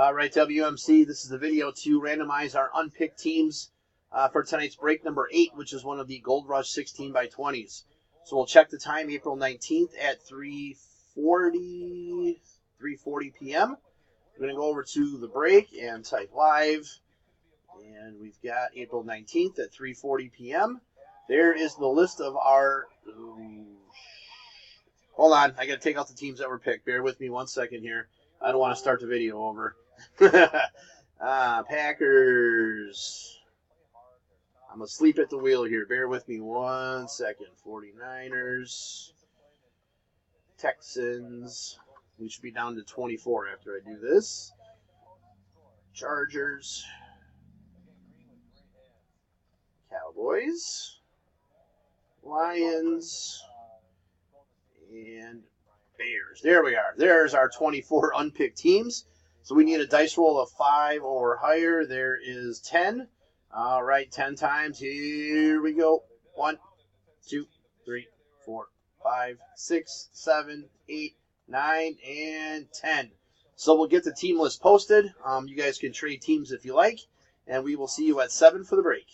Right, WMC, this is the video to randomize our unpicked teams for tonight's break number 8, which is one of the Gold Rush 16 by 20s. So we'll check the time, April 19th at 3:40 p.m. We're going to go over to the break and type live. And we've got April 19th at 3:40 p.m. There is the list of our... Hold on, I got to take out the teams that were picked. Bear with me 1 second here. I don't want to start the video over. Packers. I'm asleep at the wheel here. Bear with me 1 second. 49ers. Texans. We should be down to 24 after I do this. Chargers. Cowboys. Lions. And Bears. There we are. There's our 24 unpicked teams. So we need a dice roll of 5 or higher. There is 10. All right, 10 times. Here we go. 1, 2, 3, 4, 5, 6, 7, 8, 9, and 10. So we'll get the team list posted. You guys can trade teams if you like. And we will see you at 7 for the break.